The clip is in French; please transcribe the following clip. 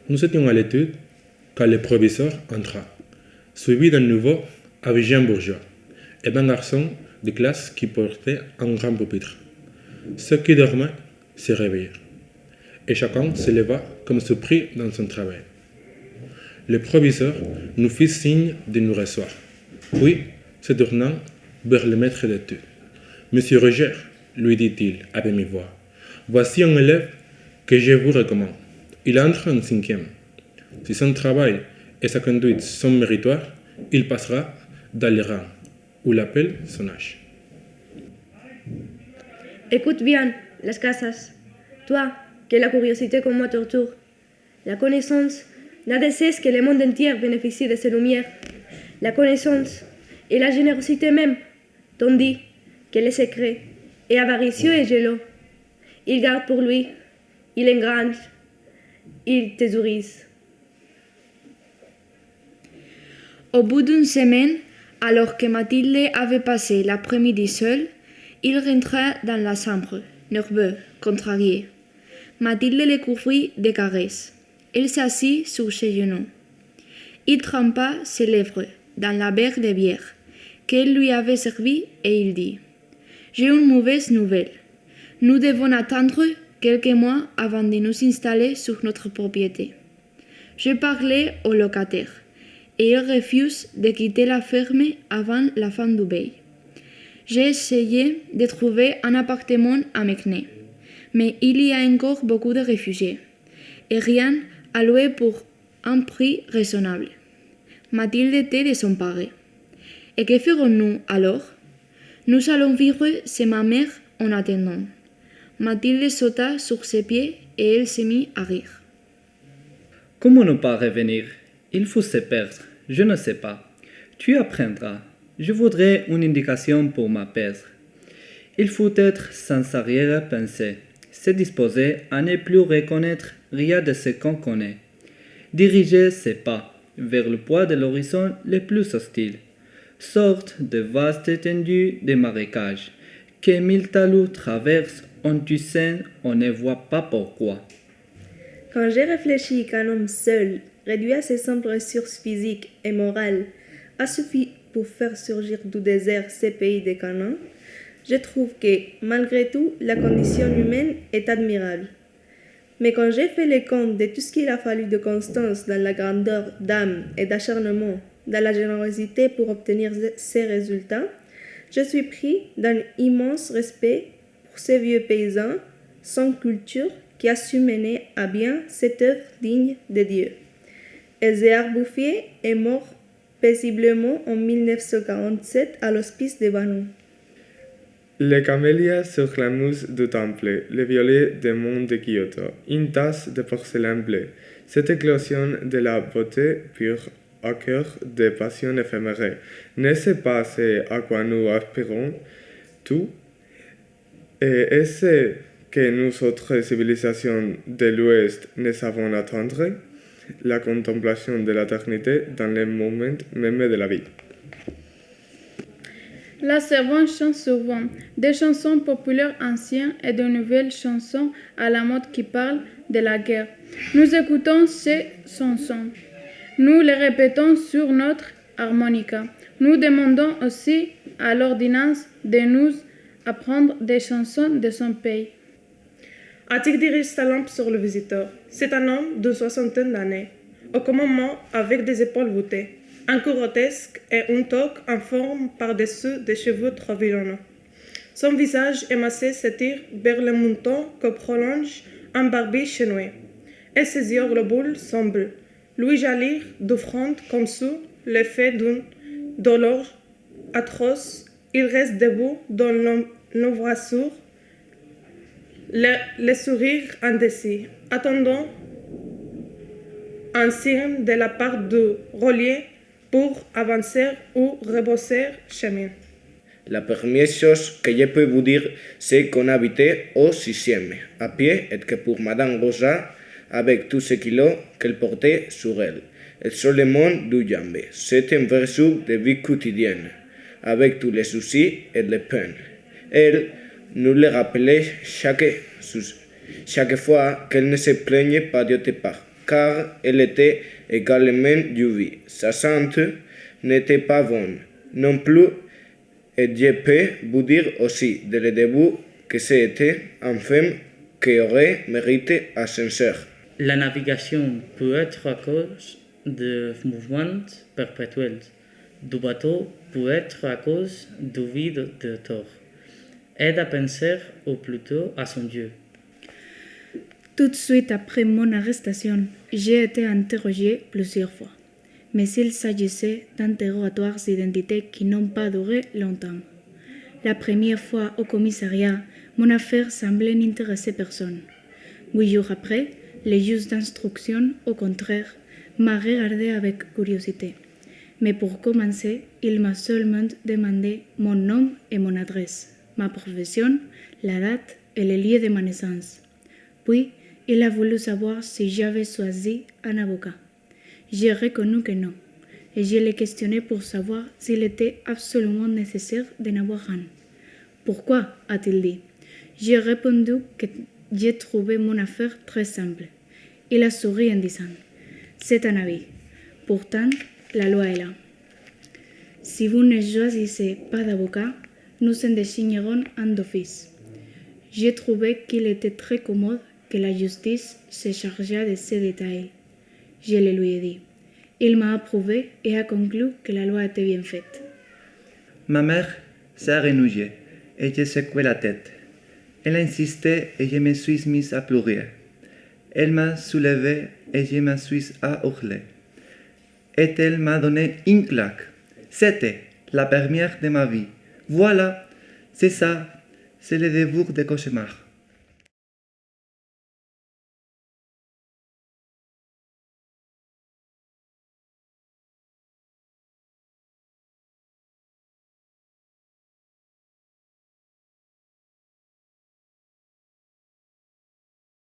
Nous étions à l'étude quand le proviseur entra, suivi d'un nouveau avec Jean Bourgeois et d'un garçon de classe qui portait un grand pupitre. Ceux qui dormaient se réveillèrent, et chacun se leva comme surpris dans son travail. Le proviseur nous fit signe de nous rasseoir, puis, se tournant vers le maître d'études. Monsieur Roger, lui dit-il avec mi-voix, voici un élève que je vous recommande. Il entre en cinquième. Si son travail et sa conduite sont méritoires, il passera dans les rangs, ou l'appelle son âge. Écoute bien, Las Casas. Toi, que la curiosité comme moi torture. La connaissance n'a de cesse que le monde entier bénéficie de ses lumières. La connaissance et la générosité même, tandis que le secret est avaricieux et jaloux. Il garde pour lui, il engrange, il thésaurise. Au bout d'une semaine, alors que Mathilde avait passé l'après-midi seule, il rentra dans la chambre, nerveux, contrarié. Mathilde le couvrit de caresses. Elle s'assit sur ses genoux. Il trempa ses lèvres dans la verre de bière qu'elle lui avait servi et il dit « J'ai une mauvaise nouvelle. Nous devons attendre quelques mois avant de nous installer sur notre propriété. Je parlais au locataire et il refuse de quitter la ferme avant la fin du bail. J'ai essayé de trouver un appartement à Meknès, mais il y a encore beaucoup de réfugiés et rien à louer pour un prix raisonnable. Mathilde était désemparée. Et que ferons-nous alors? Nous allons vivre chez ma mère en attendant. Mathilde sauta sur ses pieds et elle se mit à rire. Comment ne pas revenir? Il faut se perdre. Je ne sais pas. Tu apprendras. Je voudrais une indication pour ma perdre. Il faut être sans arrière-pensée, se disposer à ne plus reconnaître rien de ce qu'on connaît. Diriger ses pas vers le point de l'horizon le plus hostile, sorte de vaste étendue de marécages que mille talus traversent en Tucson, on ne voit pas pourquoi. Quand j'ai réfléchi qu'un homme seul, réduit à ses simples ressources physiques et morales, a suffi pour faire surgir du désert ces pays de Canaan, je trouve que, malgré tout, la condition humaine est admirable. Mais quand j'ai fait le compte de tout ce qu'il a fallu de constance dans la grandeur d'âme et d'acharnement, dans la générosité pour obtenir ces résultats, je suis pris d'un immense respect pour ces vieux paysans sans culture qui a su mener à bien cette œuvre digne de Dieu. Ézéar Bouffier est mort paisiblement en 1947 à l'hospice de Banon. Les camélias sur la mousse du temple, le violet des monts de Kyoto, une tasse de porcelaine bleue, cette éclosion de la beauté pure au cœur des passions éphémères, n'est-ce pas ce à quoi nous aspirons tous? Et est-ce que nous autres civilisations de l'Ouest ne savons attendre? La contemplation de l'éternité dans les moments même de la vie. La servante chante souvent des chansons populaires anciennes et de nouvelles chansons à la mode qui parlent de la guerre. Nous écoutons ces chansons. Nous les répétons sur notre harmonica. Nous demandons aussi à l'ordonnance de nous apprendre des chansons de son pays. Attic dirige sa lampe sur le visiteur. C'est un homme de soixantaine d'années, au commandement avec des épaules voûtées, un cou grotesque et une toque en forme par-dessus des cheveux trop violents. Son visage émacié s'étire vers le menton que prolonge un barbiche noué, et ses yeux globules sont bleus, lui jaillir du front comme sous l'effet d'une douleur atroce. Il reste debout dans l'embrasure, le sourire indécis, attendant un signe de la part du roulier pour avancer ou rebrousser chemin. La première chose que je peux vous dire, c'est qu'on habitait au 6e, à pied, et que pour Madame Rosa, avec tous ces kilos qu'elle portait sur elle, et seulement du jambes, c'était un verso de vie quotidienne, avec tous les soucis et les peines. Elle nous le rappelait chaque fois qu'elle ne se plaignait pas d'autre part. car elle était également juive. Sa santé n'était pas bonne non plus, et je peux vous dire aussi dès le début que c'était une femme qui aurait mérité ascenseur. La navigation peut être à cause de mouvements perpétuels du bateau, peut être à cause du vide de tort. Aide à penser ou plutôt à son Dieu. Tout de suite après mon arrestation, j'ai été interrogé plusieurs fois. Mais il s'agissait d'interrogatoires d'identité qui n'ont pas duré longtemps. La première fois au commissariat, mon affaire semblait n'intéresser personne. 8 jours après, le juge d'instruction, au contraire, m'a regardé avec curiosité. Mais pour commencer, il m'a seulement demandé mon nom et mon adresse, ma profession, la date et le lieu de ma naissance. Puis, il a voulu savoir si j'avais choisi un avocat. J'ai reconnu que non, et je l'ai questionné pour savoir s'il était absolument nécessaire d'en avoir un. Pourquoi, a-t-il dit? J'ai répondu que j'ai trouvé mon affaire très simple. Il a souri en disant « C'est un avis. Pourtant, la loi est là. Si vous ne choisissez pas d'avocat, nous en désignerons un d'office. » J'ai trouvé qu'il était très commode que la justice se chargeât de ces détails. Je le lui ai dit. Il m'a approuvé et a conclu que la loi était bien faite. Ma mère s'est renouillée et j'ai secoué la tête. Elle insistait et je me suis mise à pleurer. Elle m'a soulevé et je me suis à hurler. Et elle m'a donné une claque. C'était la première de ma vie. Voilà, c'est ça, c'est le début des cauchemars.